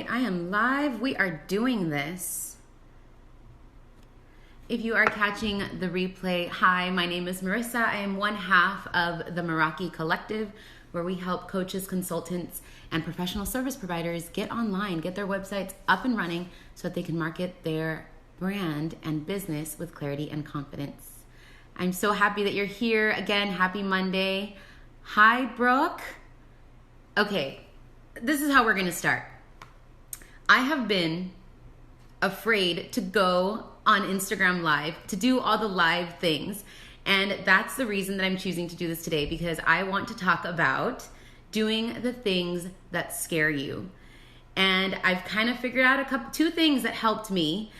right, I am live. We are doing this. If you are catching the replay, hi, my name is Marissa. I am one half of the Meraki Collective, where we help coaches, consultants, and professional service providers get online, get their websites up and running so that they can market their brand and business with clarity and confidence. I'm so happy that you're here. Again, happy Monday. Hi, Brooke. Okay, this is how we're going to start. I have been afraid to go on Instagram Live, to do all the live things. And that's the reason that I'm choosing to do this today, because I want to talk about doing the things that scare you. And I've kind of figured out two things that helped me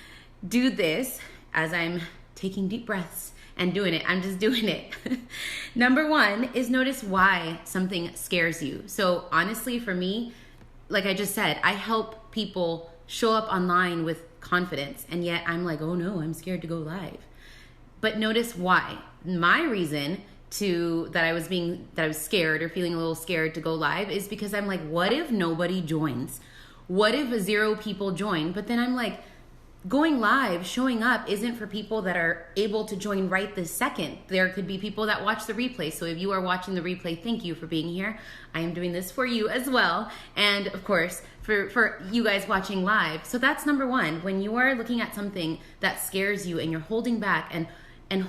do this as I'm taking deep breaths and doing it. I'm just doing it. Number one is notice why something scares you. So honestly, for me, like I just said, I help people show up online with confidence, and yet I'm like, oh no, I'm scared to go live. But notice why. My reason that I was scared or feeling a little scared to go live is because I'm like, what if nobody joins? What if 0 people join? But then I'm like, going live, showing up isn't for people that are able to join right this second. There could be people that watch the replay. So if you are watching the replay, thank you for being here. I am doing this for you as well. And of course, for you guys watching live. So that's number one. When you are looking at something that scares you and you're holding back and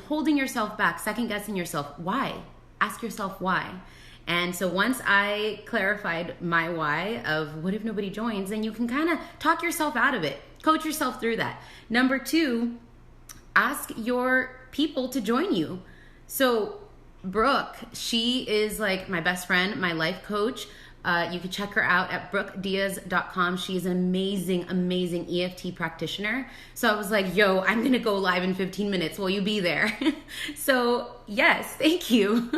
holding yourself back, second guessing yourself, why? Ask yourself why. And so once I clarified my why of what if nobody joins, then you can kind of talk yourself out of it. Coach yourself through that. Number two, ask your people to join you. So Brooke, she is like my best friend, my life coach. You can check her out at brookediaz.com. She's an amazing, amazing EFT practitioner. So I was like, yo, I'm going to go live in 15 minutes. Will you be there? So yes, thank you.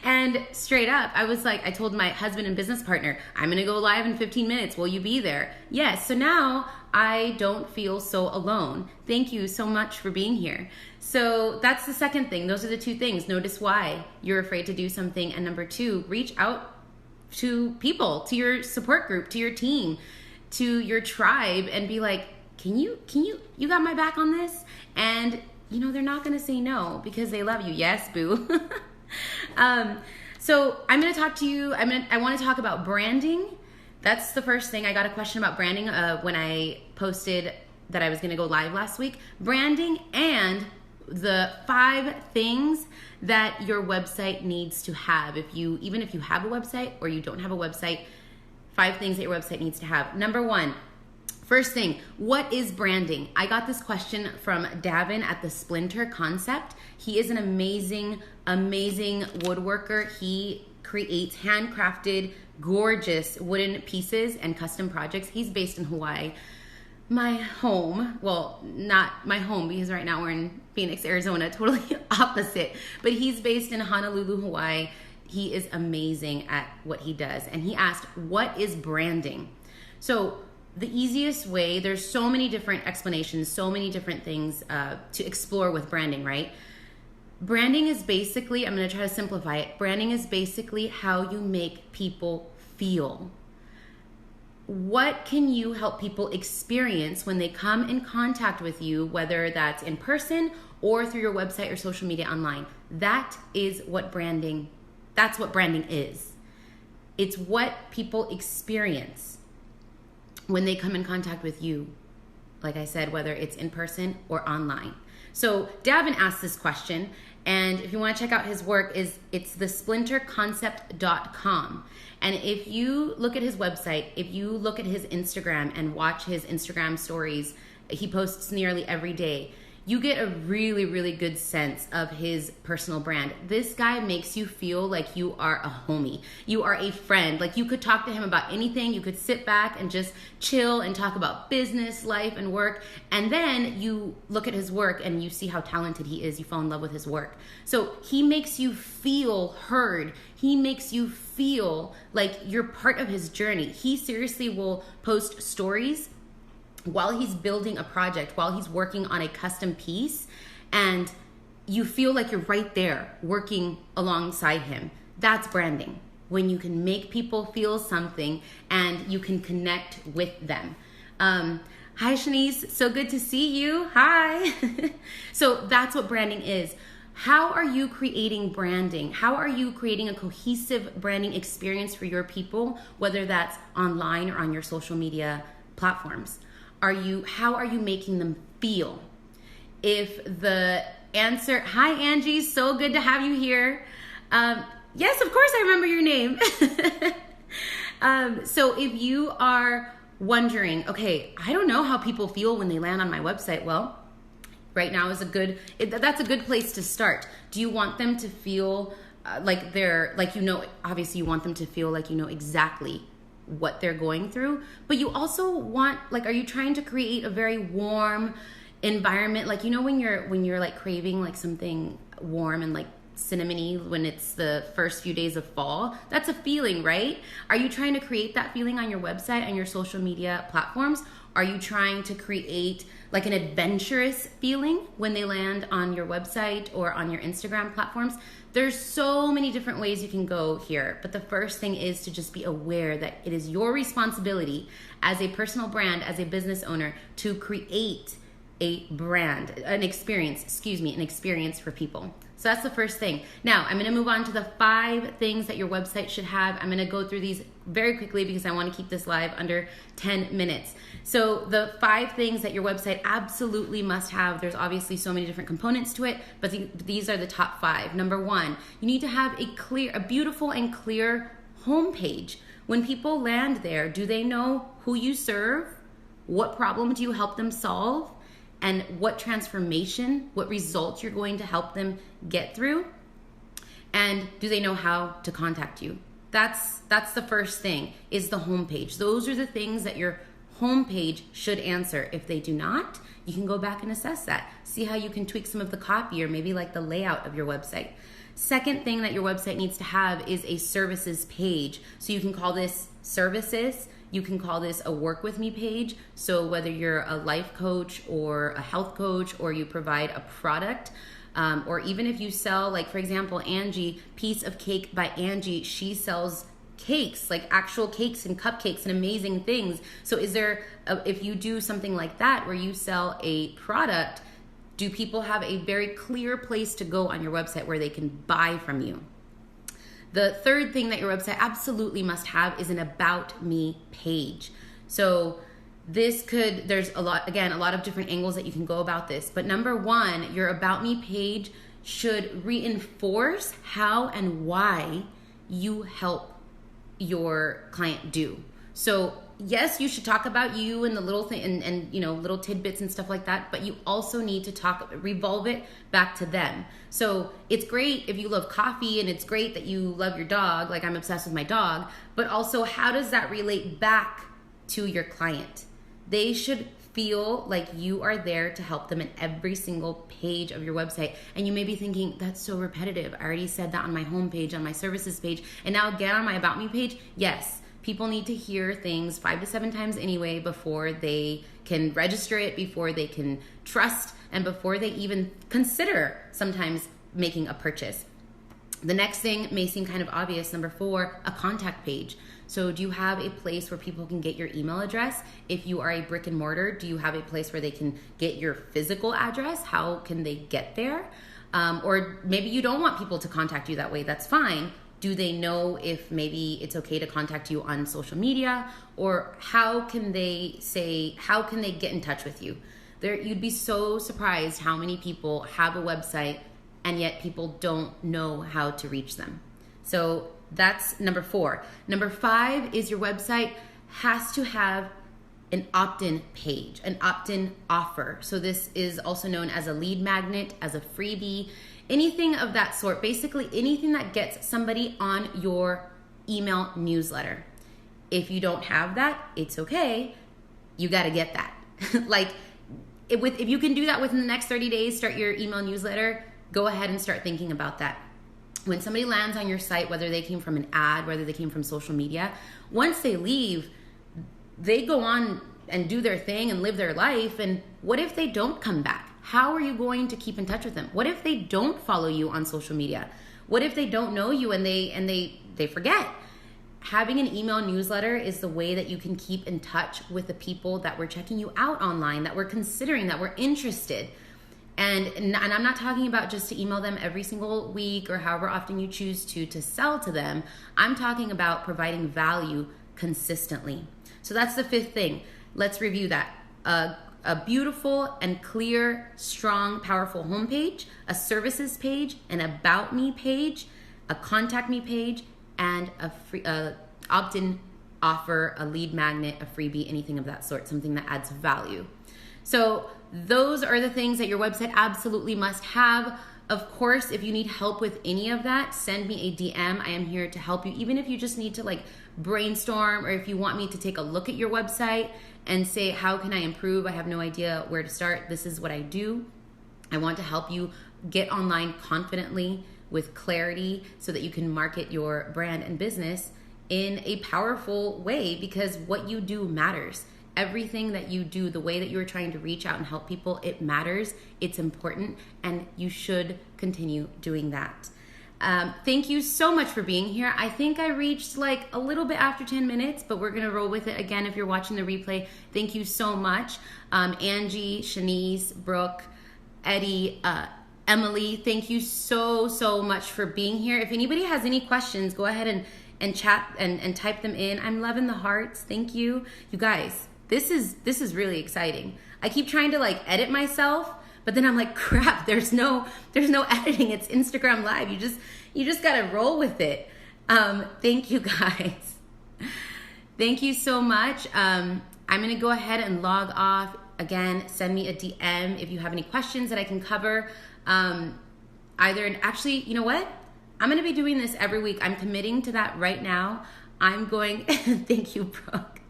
And straight up, I was like, I told my husband and business partner, I'm going to go live in 15 minutes. Will you be there? Yes. So now I don't feel so alone. Thank you so much for being here. So that's the second thing. Those are the two things. Notice why you're afraid to do something. And number two, reach out to people, to your support group, to your team, to your tribe, and be like, you got my back on this? And they're not going to say no because they love you. Yes, boo. So I'm going to talk to you. I want to talk about branding. That's the first thing. I got a question about branding when I posted that I was going to go live last week. Branding and the 5 things that your website needs to have. Even if you have a website or you don't have a website, 5 things that your website needs to have. Number one, first thing, what is branding? I got this question from Davin at the Splinter Concept. He is an amazing, amazing woodworker. He creates handcrafted, gorgeous wooden pieces and custom projects. He's based in Hawaii. My home, well, not my home because right now we're in Phoenix, Arizona, totally opposite. But he's based in Honolulu, Hawaii. He is amazing at what he does. And he asked, what is branding? So the easiest way, there's so many different explanations, so many different things to explore with branding, right? Branding is basically, I'm going to try to simplify it. Branding is basically how you make people feel. What can you help people experience when they come in contact with you, whether that's in person or through your website or social media online? That's what branding is. It's what people experience when they come in contact with you. Like I said, whether it's in person or online. So Davin asked this question, and if you want to check out his work, it's thesplinterconcept.com. And if you look at his website, if you look at his Instagram and watch his Instagram stories, he posts nearly every day, you get a really, really good sense of his personal brand. This guy makes you feel like you are a homie. You are a friend. Like you could talk to him about anything. You could sit back and just chill and talk about business, life, and work. And then you look at his work and you see how talented he is. You fall in love with his work. So he makes you feel heard. He makes you feel like you're part of his journey. He seriously will post stories while he's building a project, while he's working on a custom piece, and you feel like you're right there working alongside him. That's branding. when you can make people feel something and you can connect with them. Hi, Shanice. So good to see you. Hi. So that's what branding is. How are you creating branding? How are you creating a cohesive branding experience for your people, whether that's online or on your social media platforms? How are you making them feel? If the answer, hi Angie, so good to have you here. Yes, of course I remember your name. So if you are wondering, okay, I don't know how people feel when they land on my website. Well, right now is that's a good place to start. Do you want them to feel like they're, like, obviously you want them to feel like exactly what they're going through, but you also want, like, are you trying to create a very warm environment? Like, when you're like craving like something warm and like cinnamony when it's the first few days of fall, that's a feeling, right? Are you trying to create that feeling on your website and your social media platforms? Are you trying to create like an adventurous feeling when they land on your website or on your Instagram platforms? There's so many different ways you can go here, but the first thing is to just be aware that it is your responsibility as a personal brand, as a business owner, to create an experience for people. So that's the first thing. Now, I'm going to move on to the 5 things that your website should have. I'm going to go through these very quickly because I want to keep this live under 10 minutes. So the 5 things that your website absolutely must have, there's obviously so many different components to it, but these are the top 5. Number 1, you need to have a beautiful and clear homepage. When people land there, do they know who you serve? What problem do you help them solve? And what transformation, what results you're going to help them get through? And do they know how to contact you? That's the first thing, is the homepage. Those are the things that your homepage should answer. If they do not, you can go back and assess that. See how you can tweak some of the copy or maybe like the layout of your website. Second thing that your website needs to have is a services page. So you can call this services. You can call this a work with me page. So whether you're a life coach or a health coach, or you provide a product, or even if you sell, like for example, Angie, Piece of Cake by Angie, she sells cakes, like actual cakes and cupcakes and amazing things. So if you do something like that where you sell a product, do people have a very clear place to go on your website where they can buy from you? The third thing that your website absolutely must have is an About Me page. So there's a lot of different angles that you can go about this. But number 1, your About Me page should reinforce how and why you help your client do. So yes, you should talk about you and the little thing and little tidbits and stuff like that, but you also need to revolve it back to them. So it's great if you love coffee and it's great that you love your dog, like I'm obsessed with my dog, but also how does that relate back to your client? They should feel like you are there to help them in every single page of your website. And you may be thinking, that's so repetitive. I already said that on my homepage, on my services page, and now again on my About Me page. Yes. People need to hear things 5 to 7 times anyway before they can register it, before they can trust, and before they even consider sometimes making a purchase. The next thing may seem kind of obvious. Number 4, a contact page. So do you have a place where people can get your email address? If you are a brick and mortar, do you have a place where they can get your physical address? How can they get there? Or maybe you don't want people to contact you that way. That's fine. Do they know if maybe it's okay to contact you on social media? Or how can they get in touch with you? You'd be so surprised how many people have a website and yet people don't know how to reach them. So that's number 4. Number 5 is your website has to have an opt-in page, an opt-in offer. So this is also known as a lead magnet, as a freebie, anything of that sort. Basically anything that gets somebody on your email newsletter. If you don't have that, it's okay. You got to get that. If you can do that within the next 30 days, start your email newsletter, go ahead and start thinking about that. When somebody lands on your site, whether they came from an ad, whether they came from social media, once they leave, they go on and do their thing and live their life. And what if they don't come back? How are you going to keep in touch with them? What if they don't follow you on social media? What if they don't know you and they forget? having an email newsletter is the way that you can keep in touch with the people that were checking you out online, that were considering, that were interested. And I'm not talking about just to email them every single week or however often you choose to sell to them. I'm talking about providing value consistently. So that's the fifth thing. Let's review that. A beautiful and clear, strong, powerful homepage, a services page, an about me page, a contact me page, and a free opt-in offer, a lead magnet, a freebie, anything of that sort, something that adds value. So those are the things that your website absolutely must have. Of course, if you need help with any of that, send me a DM. I am here to help you, even if you just need to like brainstorm, or if you want me to take a look at your website and say, how can I improve? I have no idea where to start. This is what I do. I want to help you get online confidently with clarity so that you can market your brand and business in a powerful way, because what you do matters. Everything that you do, the way that you're trying to reach out and help people, it matters, it's important, and you should continue doing that. Thank you so much for being here. I think I reached like a little bit after 10 minutes, but we're gonna roll with it again if you're watching the replay. Thank you so much. Angie, Shanice, Brooke, Eddie, Emily, thank you so much for being here. If anybody has any questions, go ahead and chat and type them in. I'm loving the hearts. Thank you. You guys, this is really exciting. I keep trying to like edit myself, but then I'm like, crap, there's no editing. It's Instagram Live. You just gotta roll with it. Thank you guys. Thank you so much. I'm gonna go ahead and log off. Again, send me a DM if you have any questions that I can cover. Actually, you know what? I'm going to be doing this every week. I'm committing to that right now. Thank you, Brooke.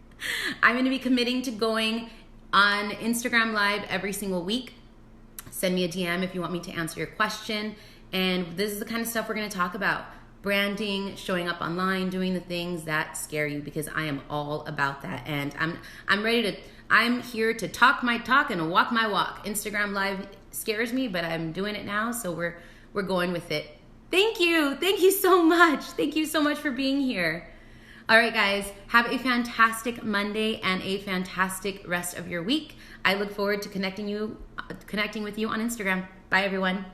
I'm going to be committing to going on Instagram Live every single week. Send me a DM if you want me to answer your question. And this is the kind of stuff we're going to talk about. Branding, showing up online, doing the things that scare you, because I am all about that. And I'm here to talk my talk and walk my walk. Instagram Live scares me, but I'm doing it now, so we're going with it. Thank you so much. Thank you so much for being here. All right, guys, have a fantastic Monday and a fantastic rest of your week. I look forward to connecting with you on Instagram. Bye, everyone.